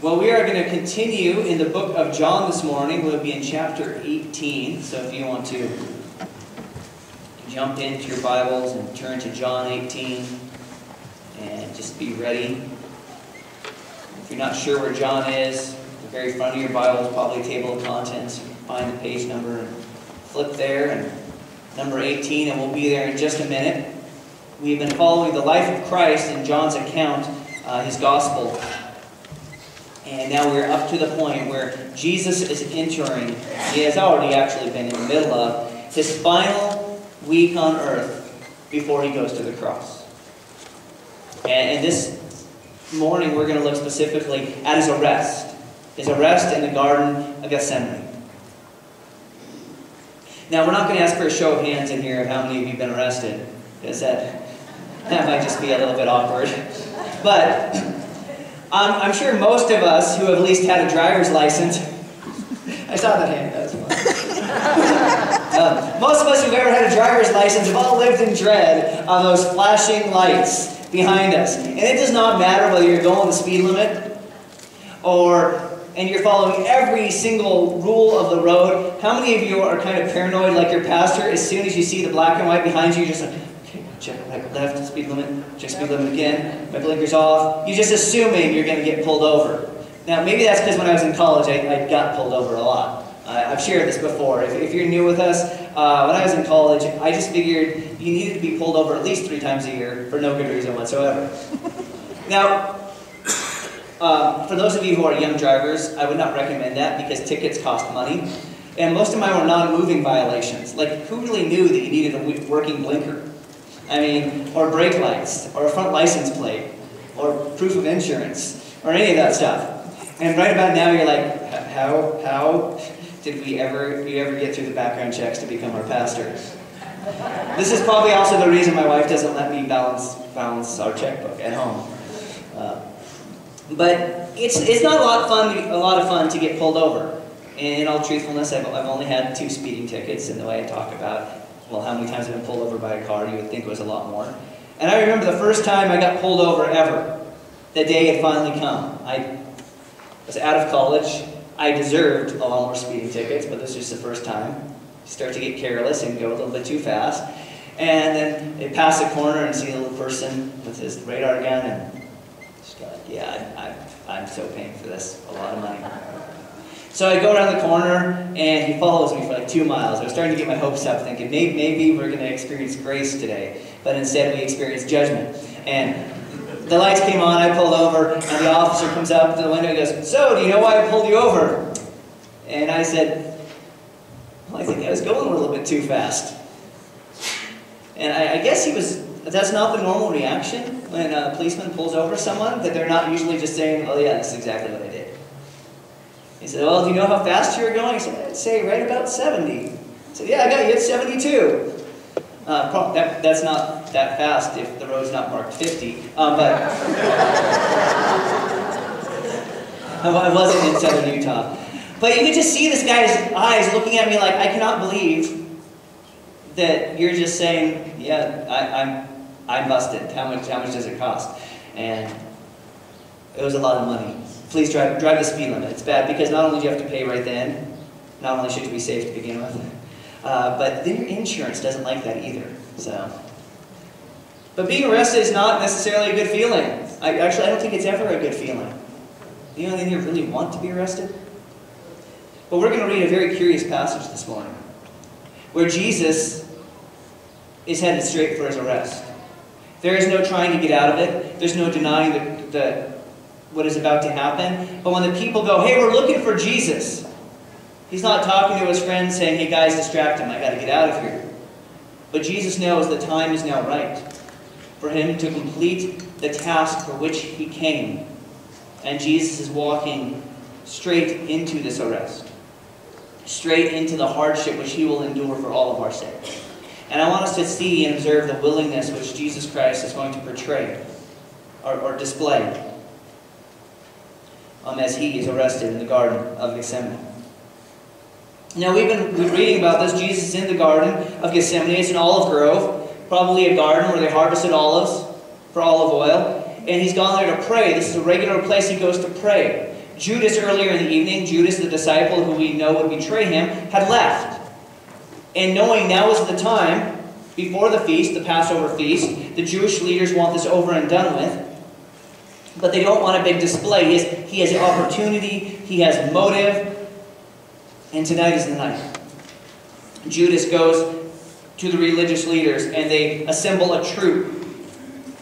Well, we are going to continue in the book of John this morning. We'll be in chapter 18. So if you want to jump into your Bibles and turn to John 18 and just be ready. If you're not sure where John is, the very front of your Bible is probably a table of contents. You can find the page number and flip there, and number 18, and we'll be there in just a minute. We've been following the life of Christ in John's account, his gospel. And now we're up to the point where Jesus is entering, he has already actually been in the middle of, his final week on earth before he goes to the cross. And this morning we're going to look specifically at his arrest in the Garden of Gethsemane. Now we're not going to ask for a show of hands in here of how many of you have been arrested, because that might just be a little bit awkward. But I'm sure most of us who have at least had a driver's license, I saw that hand, that was fun. Most of us who've ever had a driver's license have all lived in dread of those flashing lights behind us. And it does not matter whether you're going the speed limit and you're following every single rule of the road. How many of you are kind of paranoid like your pastor? As soon as you see the black and white behind you, you're just like, check right, left, speed limit, check speed limit again, my blinker's off. You're just assuming you're going to get pulled over. Now, maybe that's because when I was in college, I got pulled over a lot. I've shared this before. If you're new with us, when I was in college, I just figured you needed to be pulled over at least 3 times a year for no good reason whatsoever. Now, for those of you who are young drivers, I would not recommend that because tickets cost money. And most of mine were non-moving violations. Like, who really knew that you needed a working blinker? I mean, or brake lights, or a front license plate, or proof of insurance, or any of that stuff. And right about now, you're like, how did you ever get through the background checks to become our pastor? This is probably also the reason my wife doesn't let me balance our checkbook at home. But it's not a lot of fun to get pulled over. And in all truthfulness, I've only had 2 speeding tickets, and the way I talk about, well, how many times I've been pulled over by a car, you would think it was a lot more. And I remember the first time I got pulled over ever. The day had finally come. I was out of college. I deserved a lot more speeding tickets, but this was just the first time. You start to get careless and go a little bit too fast. And then they pass a corner and see a little person with his radar gun, and just go like, yeah, I'm so paying for this. A lot of money. So I go around the corner, and he follows me for like 2 miles. I was starting to get my hopes up, thinking maybe we're going to experience grace today. But instead we experienced judgment. And the lights came on, I pulled over, and the officer comes up to the window and goes, "So, do you know why I pulled you over?" And I said, "Well, I think I was going a little bit too fast." And I guess that's not the normal reaction when a policeman pulls over someone, that they're not usually just saying, "Oh yeah, that's exactly what I did." He said, "Well, do you know how fast you were going?" I said, "I'd say right about 70. I said, "Yeah, I got you at 72. That's not that fast if the road's not marked 50. But I wasn't in southern Utah. But you could just see this guy's eyes looking at me like, I cannot believe that you're just saying, yeah, I'm busted. How much does it cost? And it was a lot of money. Please drive the speed limit. It's bad because not only do you have to pay right then, not only should you be safe to begin with, but then your insurance doesn't like that either. But being arrested is not necessarily a good feeling. I don't think it's ever a good feeling. You know, you really want to be arrested? But we're going to read a very curious passage this morning, where Jesus is headed straight for his arrest. There is no trying to get out of it. There's no denying what is about to happen. But when the people go, "Hey, we're looking for Jesus," he's not talking to his friends saying, "Hey guys, distract him, I got to get out of here." But Jesus knows the time is now right for him to complete the task for which he came. And Jesus is walking straight into this arrest, straight into the hardship which he will endure for all of our sake. And I want us to see and observe the willingness which Jesus Christ is going to portray or display as he is arrested in the Garden of Gethsemane. Now, we've been reading about this. Jesus is in the Garden of Gethsemane. It's an olive grove, probably a garden where they harvested olives for olive oil. And he's gone there to pray. This is a regular place he goes to pray. Judas, earlier in the evening, Judas, the disciple who we know would betray him, had left. And knowing now is the time, before the feast, the Passover feast, the Jewish leaders want this over and done with. But they don't want a big display. He has opportunity, he has motive, and tonight is the night. Judas goes to the religious leaders, and they assemble a troop,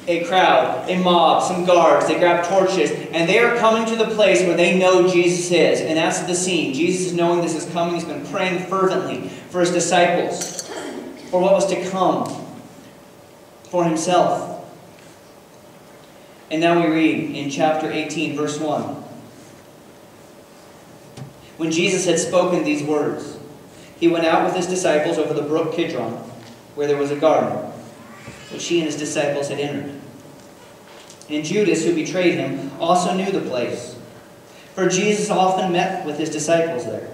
a crowd, a mob, some guards. They grab torches, and they are coming to the place where they know Jesus is. And that's the scene. Jesus is knowing this is coming. He's been praying fervently for his disciples, for what was to come, for himself. And now we read in chapter 18, verse 1. When Jesus had spoken these words, he went out with his disciples over the brook Kidron, where there was a garden, which he and his disciples had entered. And Judas, who betrayed him, also knew the place, for Jesus often met with his disciples there.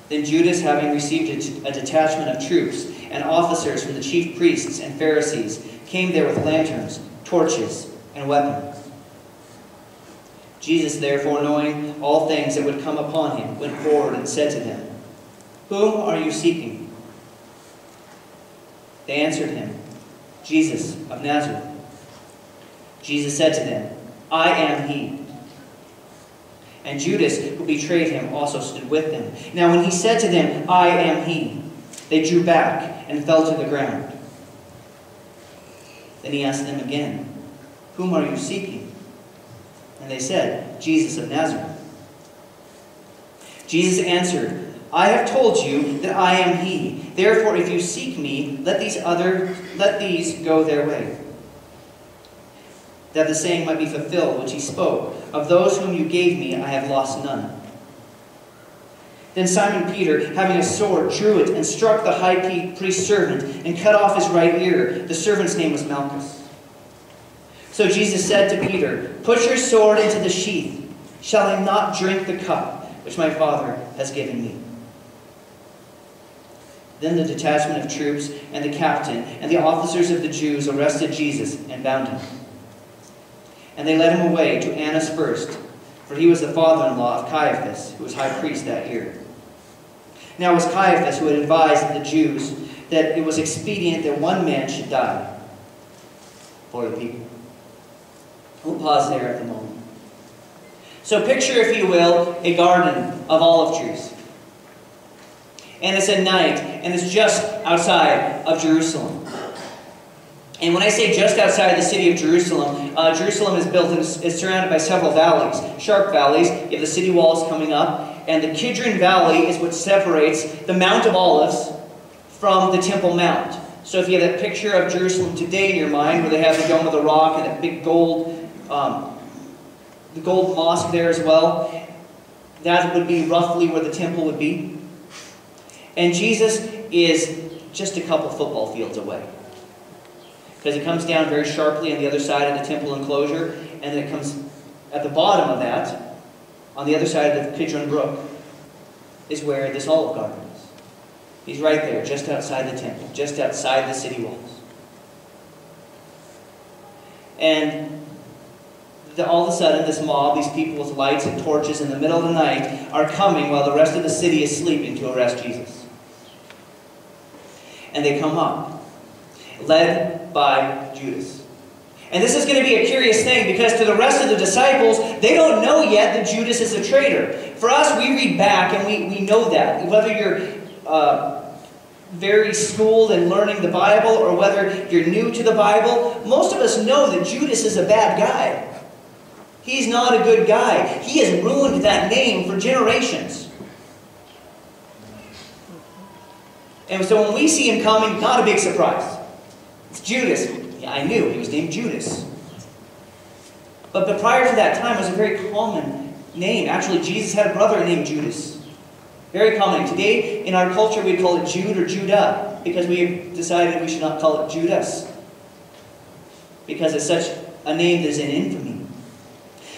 Then Judas, having received a detachment of troops and officers from the chief priests and Pharisees, came there with lanterns, torches, and weapons. Jesus, therefore, knowing all things that would come upon him, went forward and said to them, "Whom are you seeking?" They answered him, "Jesus of Nazareth." Jesus said to them, "I am he." And Judas, who betrayed him, also stood with them. Now when he said to them, "I am he," they drew back and fell to the ground. Then he asked them again, "Whom are you seeking?" And they said, "Jesus of Nazareth." Jesus answered, "I have told you that I am he. Therefore, if you seek me, let these go their way, that the saying might be fulfilled which he spoke, 'Of those whom you gave me, I have lost none.' Then Simon Peter, having a sword, drew it and struck the high priest's servant and cut off his right ear. The servant's name was Malchus. So Jesus said to Peter, 'Put your sword into the sheath. Shall I not drink the cup which my Father has given me?' Then the detachment of troops and the captain and the officers of the Jews arrested Jesus and bound him. And they led him away to Annas first, for he was the father-in-law of Caiaphas, who was high priest that year. Now it was Caiaphas who had advised the Jews that it was expedient that one man should die for the people. We'll pause there at the moment. So picture, if you will, a garden of olive trees. And it's at night, and it's just outside of Jerusalem. And when I say just outside the city of Jerusalem, Jerusalem is built and is surrounded by several valleys, sharp valleys. You have the city walls coming up, and the Kidron Valley is what separates the Mount of Olives from the Temple Mount. So if you have that picture of Jerusalem today in your mind, where they have the Dome of the Rock and that big gold, the gold mosque there as well, that would be roughly where the temple would be. And Jesus is just a couple football fields away, because it comes down very sharply on the other side of the temple enclosure, and then it comes at the bottom of that, on the other side of the Kidron Brook, is where this olive garden is. He's right there, just outside the temple, just outside the city walls. And all of a sudden, this mob, these people with lights and torches in the middle of the night, are coming while the rest of the city is sleeping to arrest Jesus. And they come up, led by Judas. And this is going to be a curious thing, because to the rest of the disciples, they don't know yet that Judas is a traitor. For us, we read back and we know that. Whether you're very schooled in learning the Bible or whether you're new to the Bible, most of us know that Judas is a bad guy. He's not a good guy. He has ruined that name for generations. And so when we see him coming, not a big surprise. It's Judas. Yeah, I knew he was named Judas. But prior to that time, it was a very common name. Actually, Jesus had a brother named Judas. Very common. Today, in our culture, we call it Jude or Judah, because we have decided we should not call it Judas, because it's such a name that is in infamy.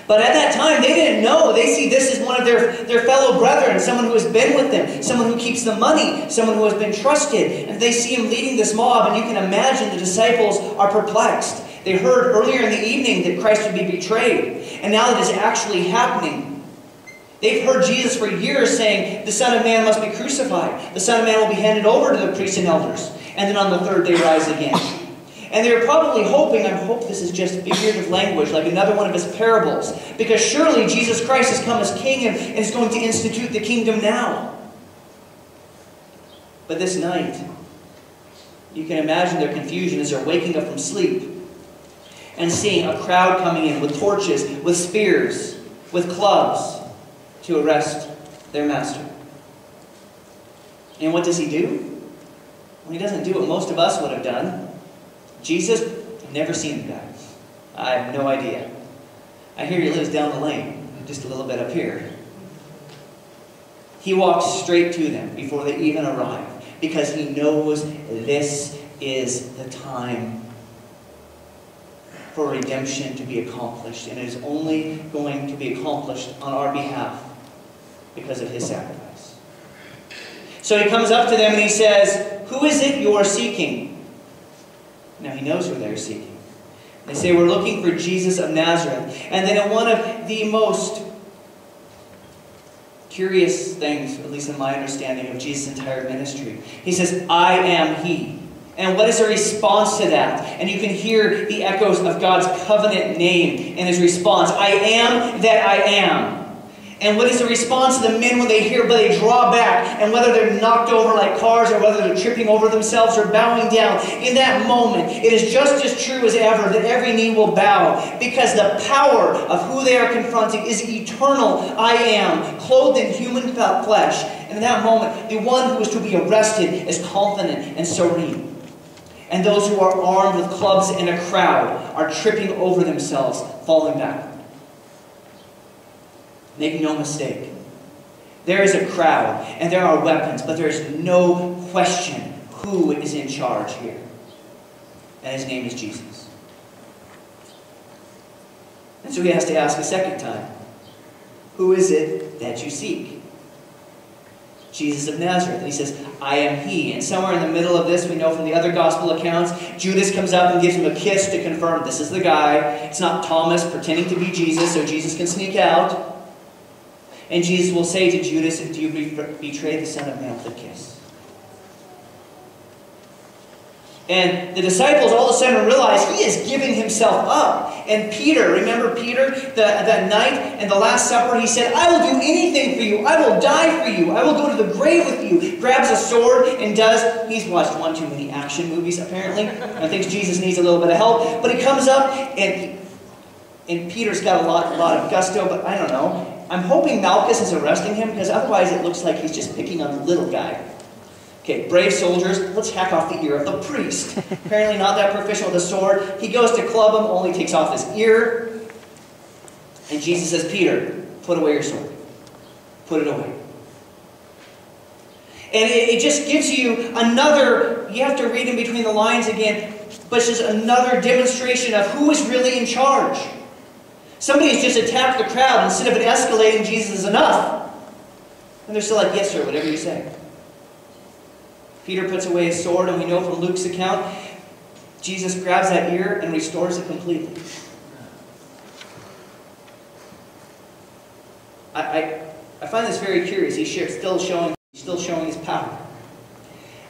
But at that time, they didn't know. They see this as one of their fellow brethren, someone who has been with them, someone who keeps the money, someone who has been trusted. And they see him leading this mob, and you can imagine the disciples are perplexed. They heard earlier in the evening that Christ would be betrayed. And now that it's actually happening, they've heard Jesus for years saying, the Son of Man must be crucified. The Son of Man will be handed over to the priests and elders. And then on the third day rise again. And they're probably hoping, I hope this is just figurative language, like another one of his parables. Because surely Jesus Christ has come as king and is going to institute the kingdom now. But this night, you can imagine their confusion as they're waking up from sleep and seeing a crowd coming in with torches, with spears, with clubs to arrest their master. And what does he do? Well, he doesn't do what most of us would have done. Jesus, I've never seen the guy. I have no idea. I hear he lives down the lane, just a little bit up here. He walks straight to them before they even arrive, because he knows this is the time for redemption to be accomplished. And it is only going to be accomplished on our behalf because of his sacrifice. So he comes up to them and he says, "Who is it you are seeking?" Now he knows who they're seeking. They say, "We're looking for Jesus of Nazareth." And then in one of the most curious things, at least in my understanding of Jesus' entire ministry, he says, "I am he." And what is the response to that? And you can hear the echoes of God's covenant name in his response. "I am that I am." And what is the response to the men when they hear, but they draw back, and whether they're knocked over like cars or whether they're tripping over themselves or bowing down, in that moment, it is just as true as ever that every knee will bow, because the power of who they are confronting is eternal I am, clothed in human flesh. And in that moment, the one who is to be arrested is confident and serene. And those who are armed with clubs in a crowd are tripping over themselves, falling back. Make no mistake. There is a crowd, and there are weapons, but there is no question who is in charge here. And his name is Jesus. And so he has to ask a second time, "Who is it that you seek?" Jesus of Nazareth. And he says, "I am he." And somewhere in the middle of this, we know from the other gospel accounts, Judas comes up and gives him a kiss to confirm this is the guy. It's not Thomas pretending to be Jesus so Jesus can sneak out. And Jesus will say to Judas, "Do you betray the Son of Man with a kiss?" And the disciples all of a sudden realize he is giving himself up. And Peter, remember Peter, that night and the Last Supper, he said, "I will do anything for you. I will die for you. I will go to the grave with you." Grabs a sword and does. He's watched one too many action movies, apparently. I think Jesus needs a little bit of help. But he comes up, and Peter's got a lot of gusto, but I don't know. I'm hoping Malchus is arresting him, because otherwise it looks like he's just picking on the little guy. Okay, brave soldiers, let's hack off the ear of the priest. Apparently not that proficient with a sword. He goes to club him, only takes off his ear. And Jesus says, "Peter, put away your sword. Put it away." And it just gives you another, you have to read in between the lines again, but it's just another demonstration of who is really in charge. Somebody has just attacked the crowd. Instead of it escalating, Jesus is enough. And they're still like, "Yes, sir, whatever you say." Peter puts away his sword, and we know from Luke's account, Jesus grabs that ear and restores it completely. I find this very curious. He's still showing his power.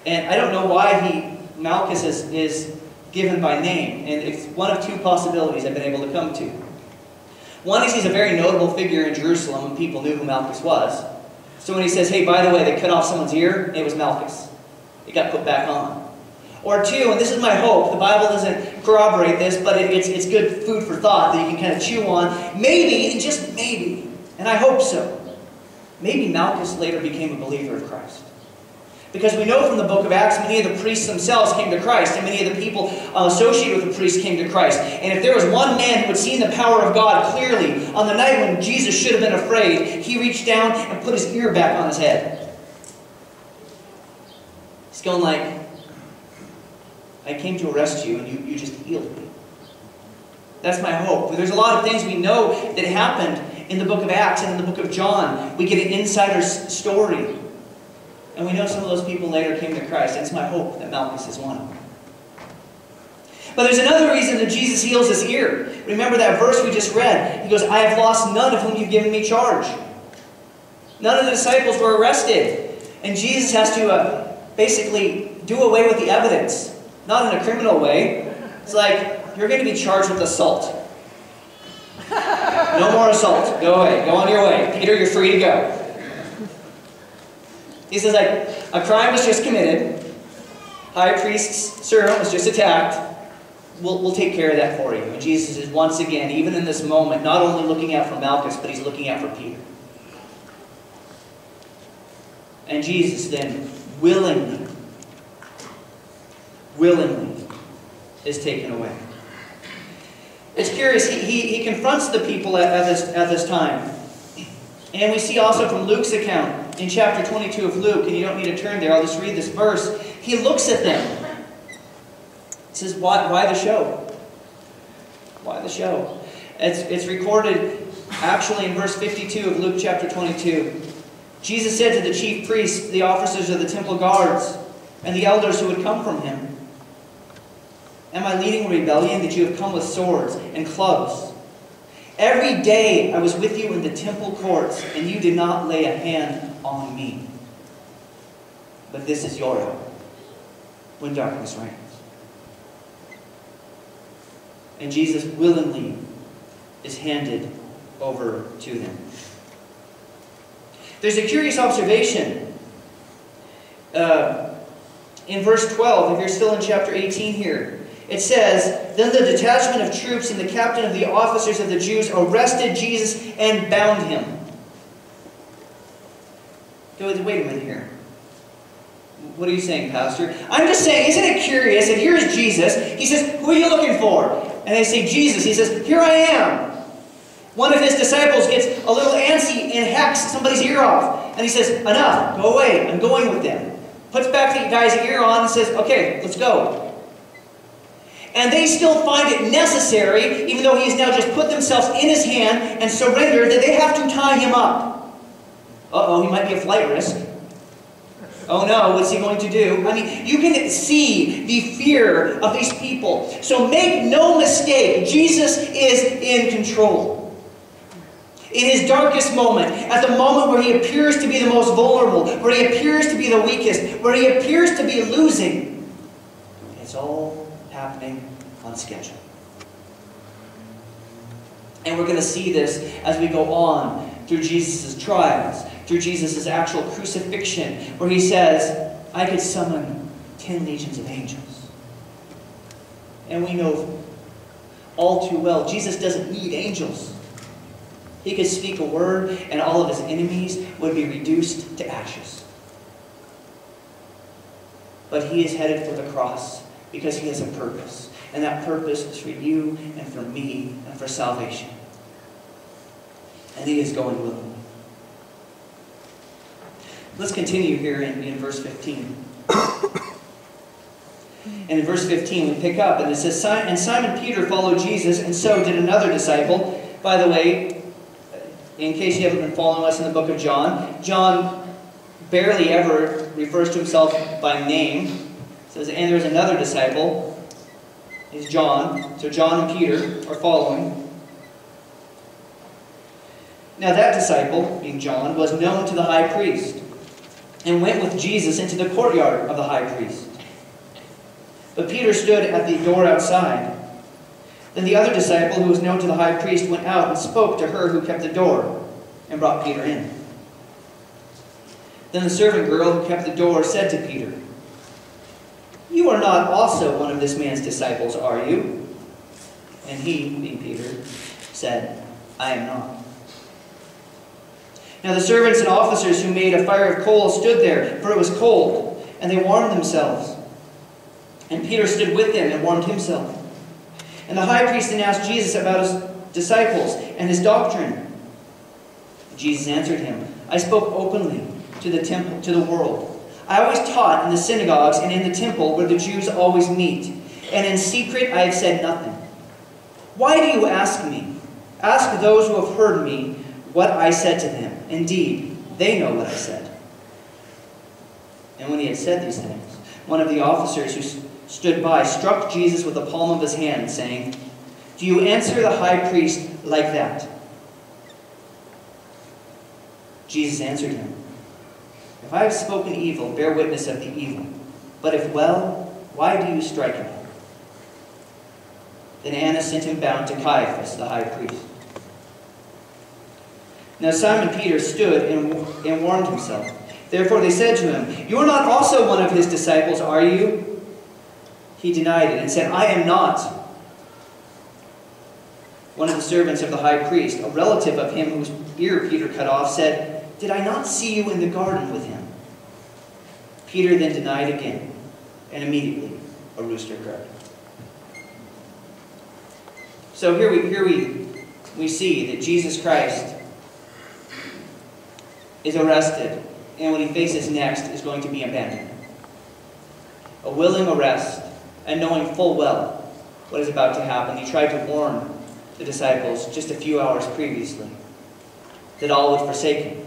And I don't know why Malchus is given by name. And it's one of two possibilities I've been able to come to. One is he's a very notable figure in Jerusalem, and people knew who Malchus was. So when he says, "Hey, by the way, they cut off someone's ear," it was Malchus. It got put back on. Or two, and this is my hope, the Bible doesn't corroborate this, but it's good food for thought that you can kind of chew on. Maybe, and just maybe, and I hope so, maybe Malchus later became a believer of Christ. Because we know from the book of Acts, many of the priests themselves came to Christ, and many of the people associated with the priests came to Christ. And if there was one man who had seen the power of God clearly, on the night when Jesus should have been afraid, he reached down and put his ear back on his head. He's going like, "I came to arrest you, and you just healed me." That's my hope. There's a lot of things we know that happened in the book of Acts and in the book of John. We get an insider's story. And we know some of those people later came to Christ. And it's my hope that Malchus is one of them. But there's another reason that Jesus heals his ear. Remember that verse we just read. He goes, I have lost none of whom you've given me charge. None of the disciples were arrested. And Jesus has to basically do away with the evidence. Not in a criminal way. It's like, you're going to be charged with assault. No more assault. Go away. Go on your way. Peter, you're free to go. He says, like, a crime was just committed. High priest's servant was just attacked. We'll take care of that for you. And Jesus is once again, even in this moment, not only looking out for Malchus, but he's looking out for Peter. And Jesus then willingly is taken away. It's curious, he confronts the people at this time. And we see also from Luke's account, in chapter 22 of Luke, and you don't need to turn there, I'll just read this verse. He looks at them. He says, why the show? Why the show? It's recorded actually in verse 52 of Luke chapter 22. Jesus said to the chief priests, the officers of the temple guards, and the elders who had come from him, am I leading a rebellion that you have come with swords and clubs? Every day I was with you in the temple courts, and you did not lay a hand on me. But this is your hour, when darkness reigns. And Jesus willingly is handed over to them. There's a curious observation. In verse 12, if you're still in chapter 18 here, it says, then the detachment of troops and the captain of the officers of the Jews arrested Jesus and bound him. Wait a minute here. What are you saying, Pastor? I'm just saying, isn't it curious that here's Jesus. He says, who are you looking for? And they say, Jesus. He says, here I am. One of his disciples gets a little antsy and hacks somebody's ear off. And he says, enough, go away, I'm going with them. Puts back the guy's ear on and says, okay, let's go. And they still find it necessary, even though he has now just put themselves in his hand and surrendered, that they have to tie him up. Uh-oh, he might be a flight risk. Oh no, what's he going to do? I mean, you can see the fear of these people. So make no mistake, Jesus is in control. In his darkest moment, at the moment where he appears to be the most vulnerable, where he appears to be the weakest, where he appears to be losing, it's all happening on schedule. And we're going to see this as we go on through Jesus' trials, through Jesus' actual crucifixion, where he says, I could summon 10 legions of angels. And we know all too well, Jesus doesn't need angels. He could speak a word and all of his enemies would be reduced to ashes. But he is headed for the cross because he has a purpose. And that purpose is for you and for me and for salvation. And he is going willingly. Let's continue here in verse 15. And in verse 15 we pick up and it says, and Simon Peter followed Jesus, and so did another disciple. By the way, in case you haven't been following us in the book of John, John barely ever refers to himself by name. It says, and there's another disciple. Is John. So John and Peter are following. Now that disciple, being John, was known to the high priest and went with Jesus into the courtyard of the high priest. But Peter stood at the door outside. Then the other disciple, who was known to the high priest, went out and spoke to her who kept the door and brought Peter in. Then the servant girl who kept the door said to Peter, you are not also one of this man's disciples, are you? And he, being Peter, said, I am not. Now the servants and officers who made a fire of coals stood there, for it was cold, and they warmed themselves. And Peter stood with them and warmed himself. And the high priest then asked Jesus about his disciples and his doctrine. Jesus answered him, I spoke openly to the temple, to the world. I always taught in the synagogues and in the temple where the Jews always meet. And in secret I have said nothing. Why do you ask me? Ask those who have heard me what I said to them. Indeed, they know what I said. And when he had said these things, one of the officers stood by, struck Jesus with the palm of his hand, saying, "Do you answer the high priest like that?" Jesus answered him, "If I have spoken evil, bear witness of the evil. But if well, why do you strike me?" Then Annas sent him bound to Caiaphas, the high priest. Now Simon Peter stood and warmed himself. Therefore they said to him, "You are not also one of his disciples, are you?" He denied it and said, "I am not." One of the servants of the high priest, a relative of him whose ear Peter cut off, said, "Did I not see you in the garden with him?" Peter then denied again, and immediately a rooster crowed. So here we see that Jesus Christ is arrested, and what he faces next is going to be abandonment. A willing arrest, and knowing full well what is about to happen. He tried to warn the disciples just a few hours previously that all would forsake him.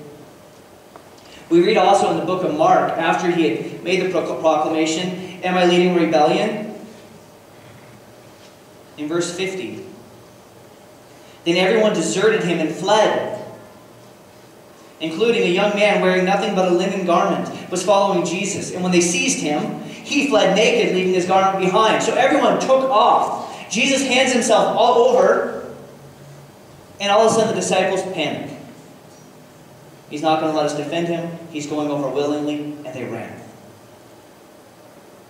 We read also in the book of Mark, after he had made the proclamation, "Am I leading rebellion?" In verse 50, "Then everyone deserted him and fled, including a young man wearing nothing but a linen garment, was following Jesus. And when they seized him, he fled naked, leaving his garment behind." So everyone took off. Jesus hands himself all over, and all of a sudden the disciples panic. He's not going to let us defend him. He's going over willingly, and they ran.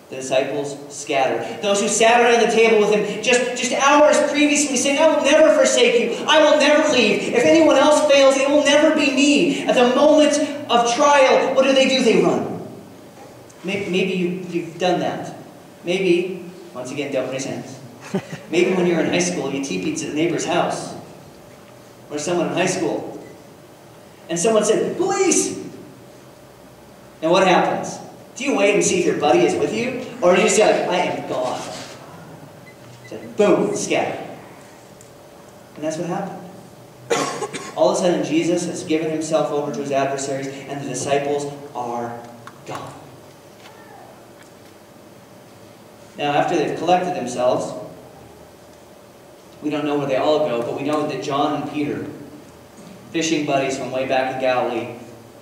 The disciples scattered. Those who sat around the table with him just hours previously saying, "I will never forsake you. I will never leave. If anyone else fails, it will never be me." At the moment of trial, what do? They run. Maybe you've done that. Maybe, once again, don't raise hands. Maybe when you were in high school, you TP'd to the neighbor's house. Or someone in high school. And someone said, "Police!" And what happens? Do you wait and see if your buddy is with you? Or do you say, like, "I am gone"? So, boom, scatter. And that's what happened. All of a sudden, Jesus has given himself over to his adversaries, and the disciples are gone. Now, after they've collected themselves, we don't know where they all go, but we know that John and Peter, fishing buddies from way back in Galilee,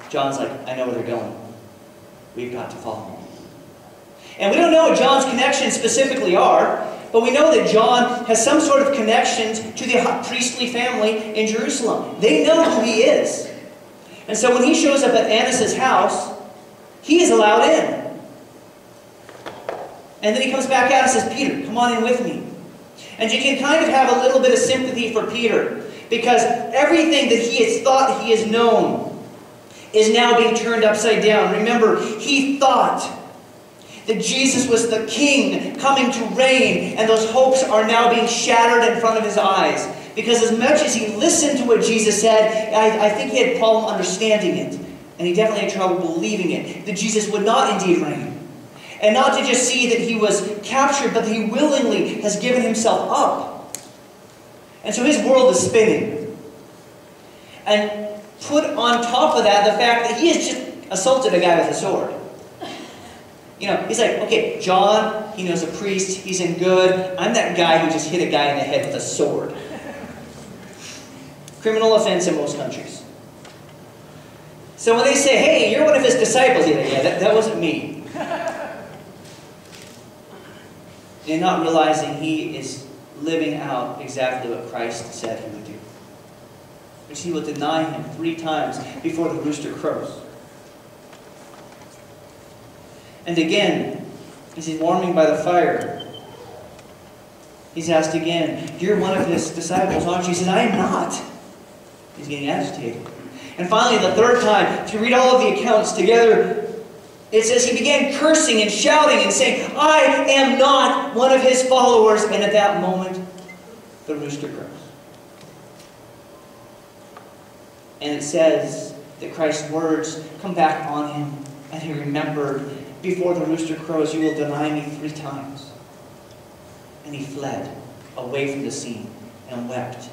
John's like, "I know where they're going. We've got to follow him." And we don't know what John's connections specifically are, but we know that John has some sort of connections to the priestly family in Jerusalem. They know who he is. And so when he shows up at Annas' house, he is allowed in. And then he comes back out and says, "Peter, come on in with me." And you can kind of have a little bit of sympathy for Peter, because everything that he has thought he has known is now being turned upside down. Remember, he thought that Jesus was the king coming to reign, and those hopes are now being shattered in front of his eyes. Because as much as he listened to what Jesus said, I think he had problem understanding it. And he definitely had trouble believing it, that Jesus would not indeed reign. And not to just see that he was captured, but that he willingly has given himself up. And so his world is spinning. And put on top of that the fact that he has just assaulted a guy with a sword. You know, he's like, okay, John, he knows a priest, he's in good. I'm that guy who just hit a guy in the head with a sword. Criminal offense in most countries. So when they say, "Hey, you're one of his disciples," he's like, "Yeah, that wasn't me." And not realizing he is living out exactly what Christ said he would do. Which he will deny him 3 times before the rooster crows. And again, as he's warming by the fire, he's asked again, "You're one of his disciples, aren't you?" He says, "I am not." He's getting agitated. And finally, the 3rd time, if you read all of the accounts together, it says he began cursing and shouting and saying, "I am not one of his followers." And at that moment, the rooster crows. And it says that Christ's words come back on him, and he remembered, "Before the rooster crows, you will deny me 3 times. And he fled away from the scene and wept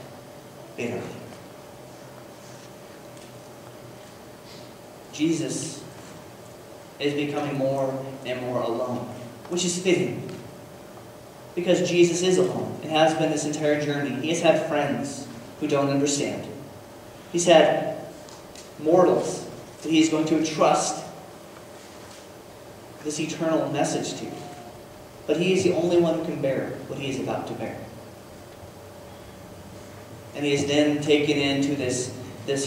bitterly. Jesus is becoming more and more alone, which is fitting. Because Jesus is alone and has been this entire journey. He has had friends who don't understand. He's had mortals that he is going to entrust this eternal message to. But he is the only one who can bear what he is about to bear. And he is then taken into this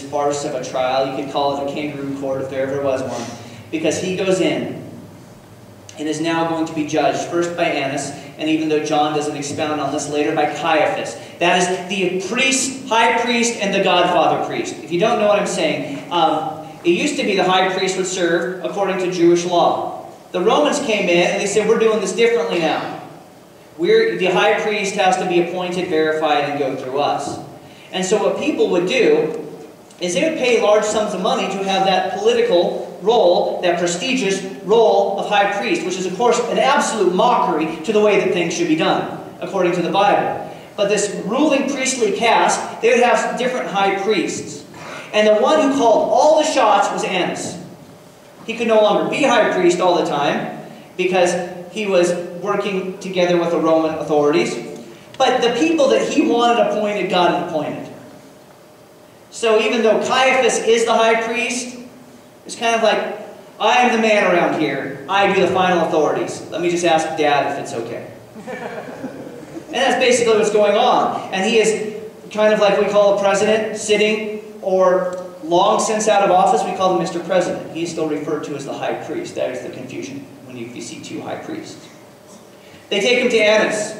farce of a trial. You could call it a kangaroo court if there ever was one. Because he goes in and is now going to be judged, first by Annas, and even though John doesn't expound on this later, by Caiaphas. That is the priest, high priest, and the godfather priest. If you don't know what I'm saying, it used to be the high priest would serve according to Jewish law. The Romans came in and they said, we're doing this differently now. The high priest has to be appointed, verified, and go through us. And so what people would do is they would pay large sums of money to have that political role, that prestigious role of high priest, which is, of course, an absolute mockery to the way that things should be done, according to the Bible. But this ruling priestly caste, they would have different high priests. And the one who called all the shots was Annas. He could no longer be high priest all the time because he was working together with the Roman authorities. But the people that he wanted appointed, God appointed. So even though Caiaphas is the high priest, it's kind of like, I am the man around here. I do the final authorities. Let me just ask Dad if it's okay. And that's basically what's going on. And he is kind of like we call a president sitting, or long since out of office, we call him Mr. President. He is still referred to as the high priest. That is the confusion when you see two high priests. They take him to Annas.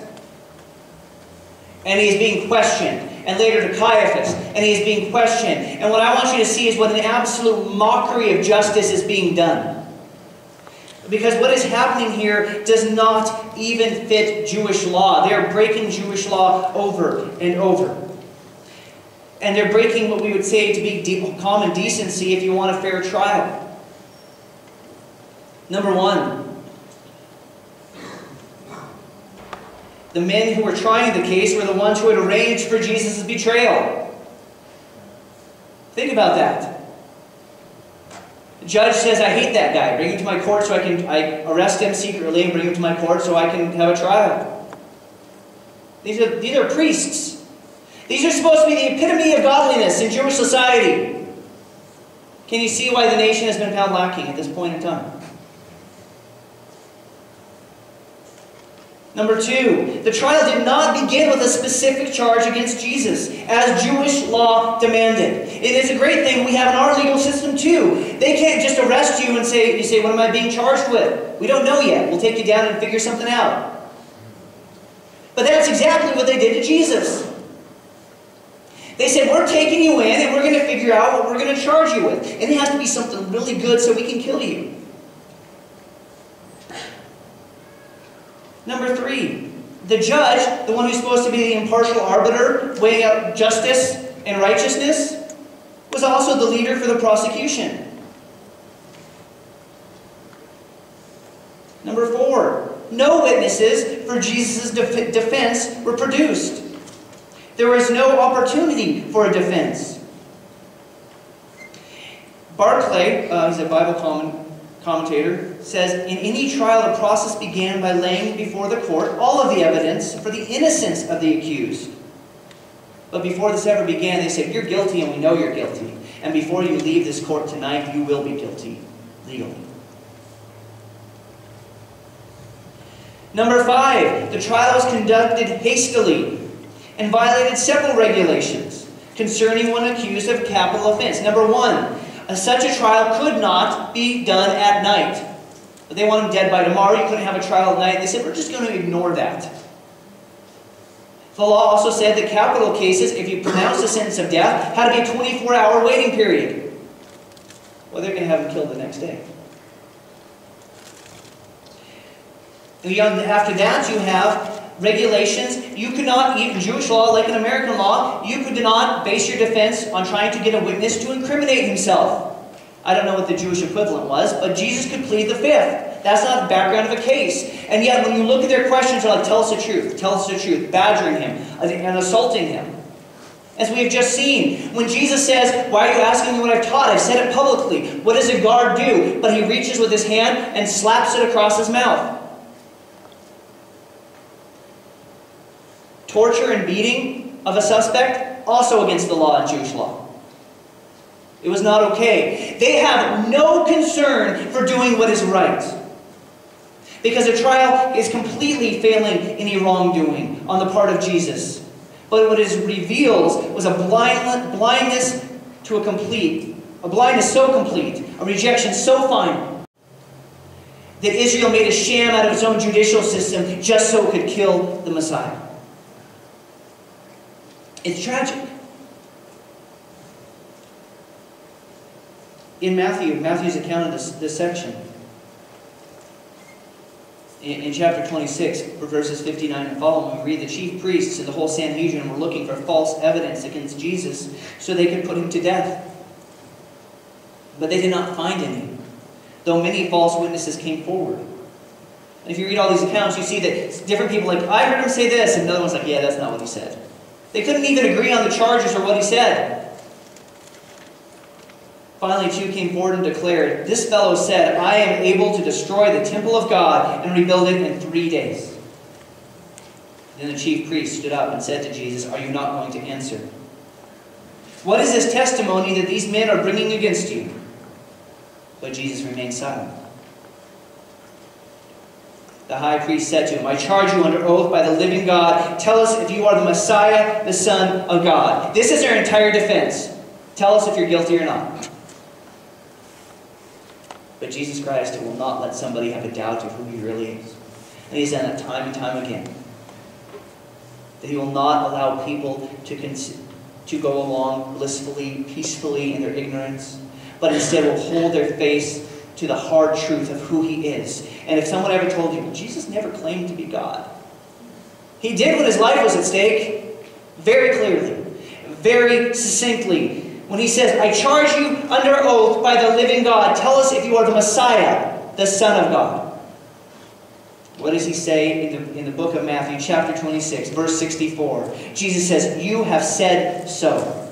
And he is being questioned. And later to Caiaphas. And he is being questioned. And what I want you to see is what an absolute mockery of justice is being done. Because what is happening here does not even fit Jewish law. They are breaking Jewish law over and over. And they're breaking what we would say to be common decency if you want a fair trial. Number one, the men who were trying the case were the ones who had arranged for Jesus' betrayal. Think about that. The judge says, I hate that guy. Bring him to my court so I arrest him secretly and bring him to my court so I can have a trial. These are priests. These are supposed to be the epitome of godliness in Jewish society. Can you see why the nation has been found lacking at this point in time? Number two, the trial did not begin with a specific charge against Jesus, as Jewish law demanded. It is a great thing we have in our legal system too. They can't just arrest you and say, what am I being charged with? We don't know yet. We'll take you down and figure something out. But that's exactly what they did to Jesus. They said, we're taking you in and we're going to figure out what we're going to charge you with. And it has to be something really good so we can kill you. Number three, the judge, the one who's supposed to be the impartial arbiter, weighing out justice and righteousness, was also the leader for the prosecution. Number four, no witnesses for Jesus' defense were produced. There was no opportunity for a defense. Barclay, he's a Bible commentator, says, in any trial the process began by laying before the court all of the evidence for the innocence of the accused. But before this ever began, they said, you're guilty and we know you're guilty. And before you leave this court tonight, you will be guilty legally. Number five, the trial was conducted hastily and violated several regulations concerning one accused of capital offense. Number one, such a trial could not be done at night. But they want him dead by tomorrow. You couldn't have a trial at night. They said, we're just going to ignore that. The law also said that capital cases, if you pronounced a sentence of death, had to be a 24-hour waiting period. Well, they're going to have him killed the next day. And after that, you have regulations. You could not, even Jewish law, like in American law, you could not base your defense on trying to get a witness to incriminate himself. I don't know what the Jewish equivalent was, but Jesus could plead the fifth. That's not the background of a case. And yet, when you look at their questions, they're like, tell us the truth, badgering him and assaulting him. As we have just seen, when Jesus says, why are you asking me what I've taught? I've said it publicly. What does a guard do? But he reaches with his hand and slaps it across his mouth. Torture and beating of a suspect, also against the law and Jewish law. It was not okay. They have no concern for doing what is right, because a trial is completely failing any wrongdoing on the part of Jesus. But what it reveals was a blindness so complete, a rejection so final, that Israel made a sham out of its own judicial system just so it could kill the Messiah. It's tragic. In Matthew's account of this section, in chapter 26, verses 59 and following, we read the chief priests and the whole Sanhedrin were looking for false evidence against Jesus so they could put him to death. But they did not find any, though many false witnesses came forward. And if you read all these accounts, you see that different people like, I heard him say this, and another one's like, yeah, that's not what he said. They couldn't even agree on the charges or what he said. Finally, two came forward and declared, this fellow said, I am able to destroy the temple of God and rebuild it in 3 days. Then the chief priest stood up and said to Jesus, are you not going to answer? What is this testimony that these men are bringing against you? But Jesus remained silent. The high priest said to him, I charge you under oath by the living God, tell us if you are the Messiah, the Son of God. This is their entire defense. Tell us if you're guilty or not. But Jesus Christ will not let somebody have a doubt of who he really is. And he's done that time and time again. That he will not allow people to go along blissfully, peacefully in their ignorance, but instead will hold their face to the hard truth of who he is. And if someone ever told you, well, Jesus never claimed to be God. He did when his life was at stake, very clearly, very succinctly. When he says, I charge you under oath by the living God, tell us if you are the Messiah, the Son of God. What does he say in the book of Matthew, chapter 26, verse 64? Jesus says, you have said so.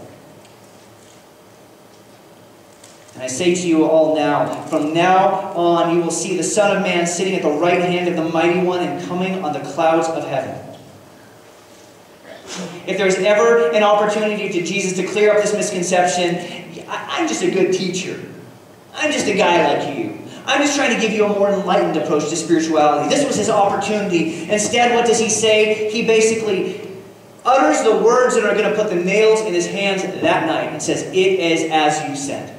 And I say to you all now, from now on you will see the Son of Man sitting at the right hand of the Mighty One and coming on the clouds of heaven. If there's ever an opportunity to Jesus to clear up this misconception, I'm just a good teacher. I'm just a guy like you. I'm just trying to give you a more enlightened approach to spirituality. This was his opportunity. Instead, what does he say? He basically utters the words that are going to put the nails in his hands that night and says, it is as you said.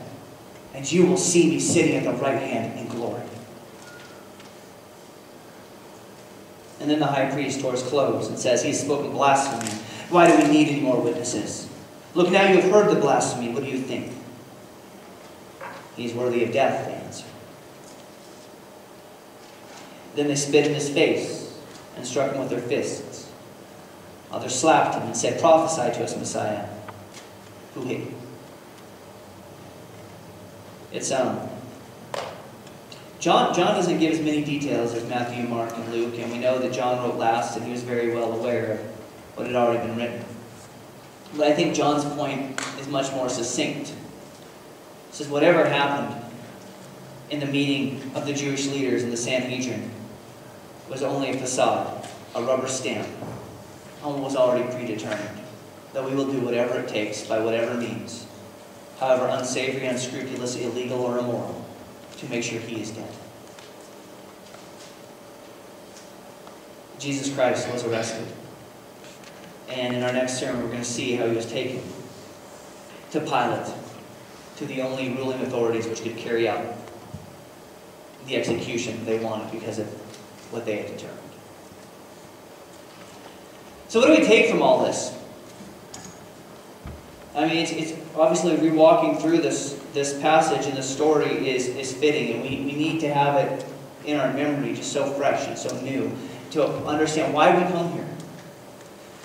And you will see me sitting at the right hand in glory. And then the high priest tore his clothes and says, he has spoken blasphemy. Why do we need any more witnesses? Look, now you have heard the blasphemy. What do you think? He is worthy of death, they answered. Then they spit in his face and struck him with their fists. Others slapped him and said, prophesy to us, Messiah. Who hit you? It's John doesn't give as many details as Matthew, Mark, and Luke, and we know that John wrote last and he was very well aware of what had already been written. But I think John's point is much more succinct. It says whatever happened in the meeting of the Jewish leaders in the Sanhedrin was only a facade, a rubber stamp, and was already predetermined. That we will do whatever it takes by whatever means, however unsavory, unscrupulous, illegal, or immoral, to make sure he is dead. Jesus Christ was arrested. And in our next sermon, we're going to see how he was taken to Pilate, to the only ruling authorities which could carry out the execution they wanted because of what they had determined. So what do we take from all this? I mean, it's obviously rewalking through this passage and the story is fitting, and we need to have it in our memory just so fresh and so new to understand why we come here.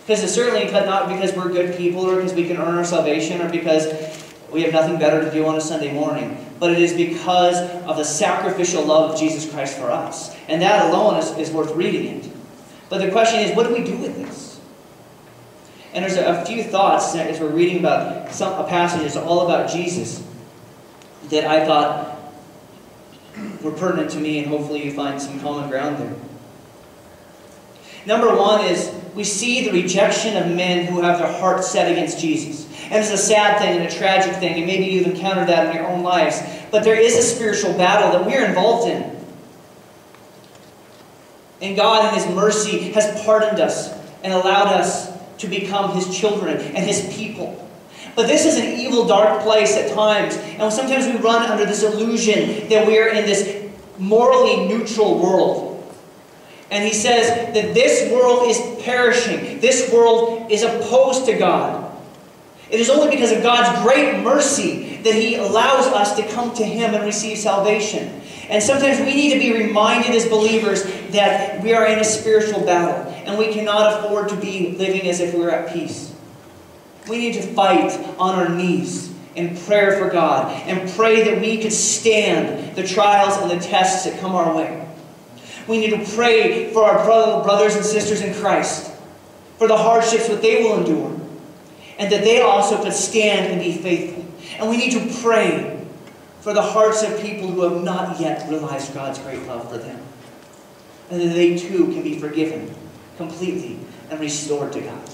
Because it's certainly not because we're good people or because we can earn our salvation or because we have nothing better to do on a Sunday morning, but it is because of the sacrificial love of Jesus Christ for us. And that alone is worth reading it. But the question is, what do we do with this? And there's a few thoughts as we're reading about a passage that's all about Jesus that I thought were pertinent to me, and hopefully you find some common ground there. Number one is we see the rejection of men who have their hearts set against Jesus. And it's a sad thing and a tragic thing, and maybe you've encountered that in your own lives. But there is a spiritual battle that we're involved in. And God, in His mercy, has pardoned us and allowed us to become His children and His people. But this is an evil, dark place at times. And sometimes we run under this illusion that we are in this morally neutral world. And He says that this world is perishing. This world is opposed to God. It is only because of God's great mercy that He allows us to come to Him and receive salvation. And sometimes we need to be reminded as believers that we are in a spiritual battle. And we cannot afford to be living as if we were at peace. We need to fight on our knees in prayer for God. And pray that we could stand the trials and the tests that come our way. We need to pray for our brothers and sisters in Christ. For the hardships that they will endure. And that they also could stand and be faithful. And we need to pray for the hearts of people who have not yet realized God's great love for them. And that they too can be forgiven completely and restored to God.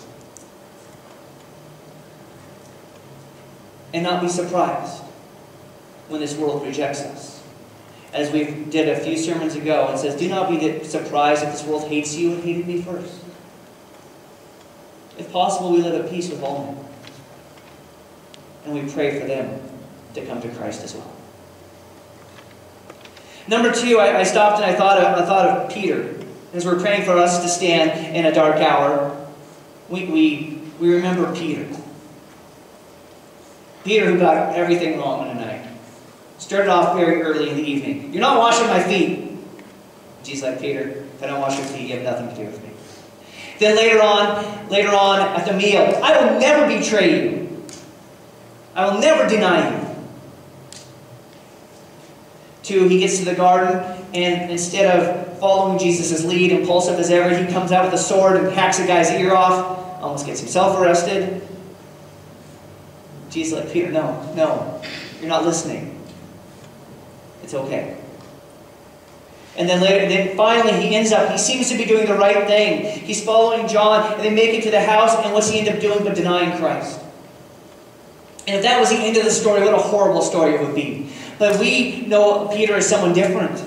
And not be surprised when this world rejects us. As we did a few sermons ago, it says, do not be surprised if this world hates you and hated me first. If possible, we live at peace with all men. And we pray for them to come to Christ as well. Number two, I stopped and I thought of Peter. As we're praying for us to stand in a dark hour, we remember Peter. Peter, who got everything wrong in a night. Started off very early in the evening. You're not washing my feet. Jesus like, Peter, if I don't wash your feet, you have nothing to do with me. Then later on at the meal, I will never betray you. I will never deny you. 2, he gets to the garden, and instead of following Jesus' lead, impulsive as ever, he comes out with a sword and hacks a guy's ear off, almost gets himself arrested. Jesus is like, Peter, no, you're not listening. It's okay. And then finally he seems to be doing the right thing. He's following John, and they make it to the house, and what's he end up doing but denying Christ? And if that was the end of the story, what a horrible story it would be. But we know Peter as someone different.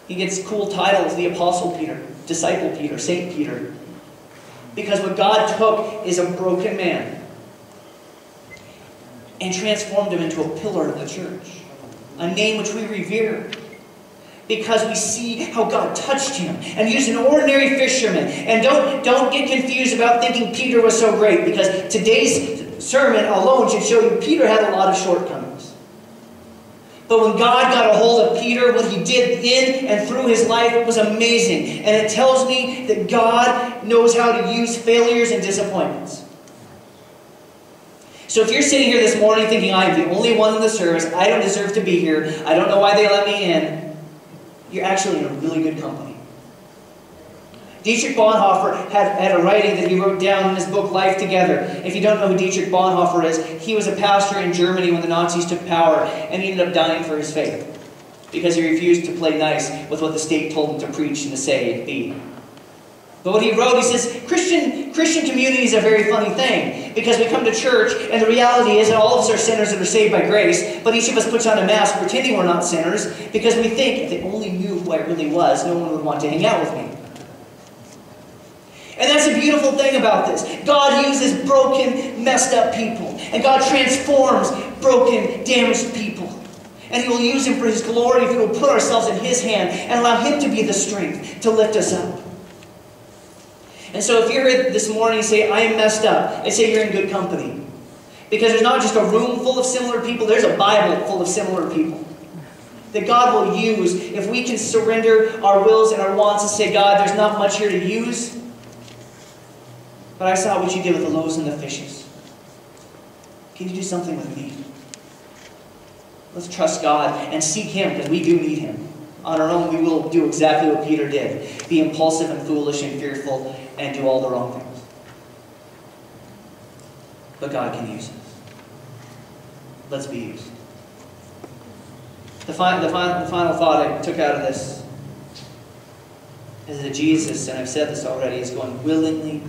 He gets cool titles, the Apostle Peter, Disciple Peter, Saint Peter. Because what God took is a broken man and transformed him into a pillar of the church. A name which we revere. Because we see how God touched him and used an ordinary fisherman. And don't get confused about thinking Peter was so great, because today's sermon alone should show you Peter had a lot of shortcomings. But when God got a hold of Peter, what he did in and through his life was amazing. And it tells me that God knows how to use failures and disappointments. So if you're sitting here this morning thinking, I am the only one in the service, I don't deserve to be here, I don't know why they let me in, you're actually in a really good company. Dietrich Bonhoeffer had a writing that he wrote down in his book, Life Together. If you don't know who Dietrich Bonhoeffer is, he was a pastor in Germany when the Nazis took power, and he ended up dying for his faith because he refused to play nice with what the state told him to preach and to say and be. But what he wrote, he says, Christian community is a very funny thing, because we come to church, and the reality is that all of us are sinners that are saved by grace, but each of us puts on a mask pretending we're not sinners, because we think if they only knew who I really was, no one would want to hang out with me. And that's a beautiful thing about this. God uses broken, messed up people, and God transforms broken, damaged people. And He will use Him for His glory if we will put ourselves in His hand and allow Him to be the strength to lift us up. And so if you're here this morning and say, I am messed up, I say you're in good company. Because there's not just a room full of similar people, there's a Bible full of similar people. That God will use if we can surrender our wills and our wants and say, God, there's not much here to use, but I saw what you did with the loaves and the fishes. Can you do something with me? Let's trust God and seek Him, because we do need Him. On our own, we will do exactly what Peter did. Be impulsive and foolish and fearful and do all the wrong things. But God can use us. Let's be used. The final thought I took out of this is that Jesus, and I've said this already, is going willingly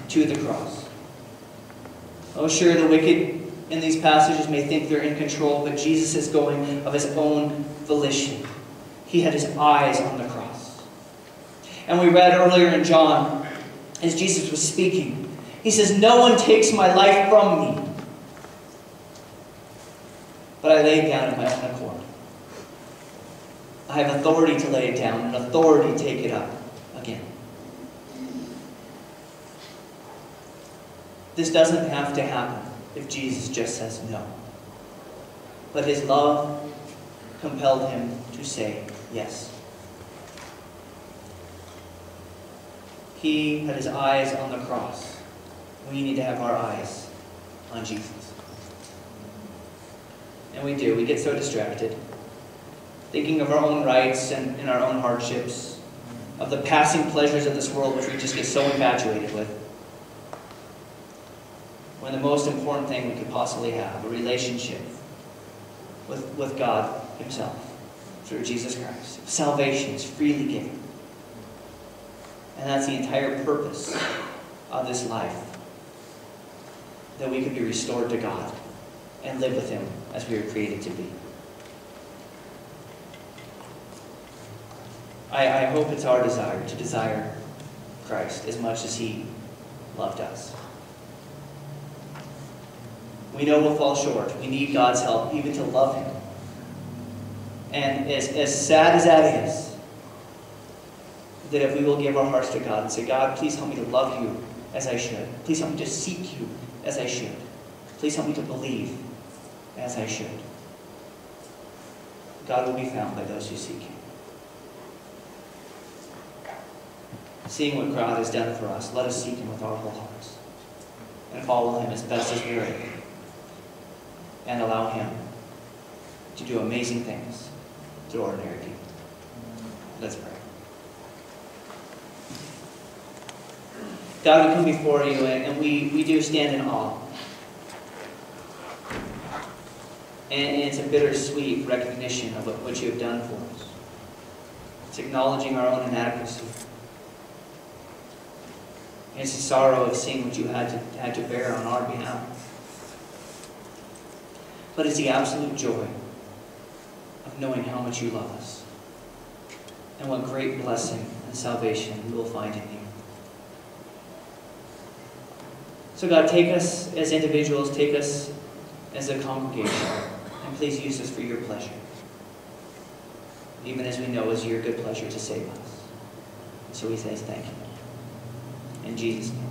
to the cross. Oh, sure, the wicked in these passages may think they're in control, but Jesus is going of his own volition. He had his eyes on the cross. And we read earlier in John, as Jesus was speaking, he says, "No one takes my life from me, but I lay it down of my own accord." I have authority to lay it down and authority to take it up again. This doesn't have to happen if Jesus just says no. But his love compelled him to say yes. He had his eyes on the cross. We need to have our eyes on Jesus. And we do. We get so distracted, thinking of our own rights and our own hardships, of the passing pleasures of this world, which we just get so infatuated with, when the most important thing we could possibly have, a relationship with God himself through Jesus Christ. Salvation is freely given. And that's the entire purpose of this life, that we could be restored to God and live with him as we were created to be. I hope it's our desire to desire Christ as much as he loved us. We know we'll fall short. We need God's help even to love him. And as sad as that is, that if we will give our hearts to God and say, "God, please help me to love you as I should. Please help me to seek you as I should. Please help me to believe as I should," God will be found by those who seek him. Seeing what God has done for us, let us seek him with our whole hearts and follow him as best as we are able, and allow him to do amazing things through ordinary people. Let's pray. God, we come before you, and we do stand in awe. And it's a bittersweet recognition of what you have done for us. It's acknowledging our own inadequacy. And it's the sorrow of seeing what you had to bear on our behalf. But it's the absolute joy of knowing how much you love us and what great blessing and salvation we will find in you. So God, take us as individuals, take us as a congregation, and please use us for your pleasure, even as we know it's your good pleasure to save us. So we say thank you. In Jesus' name.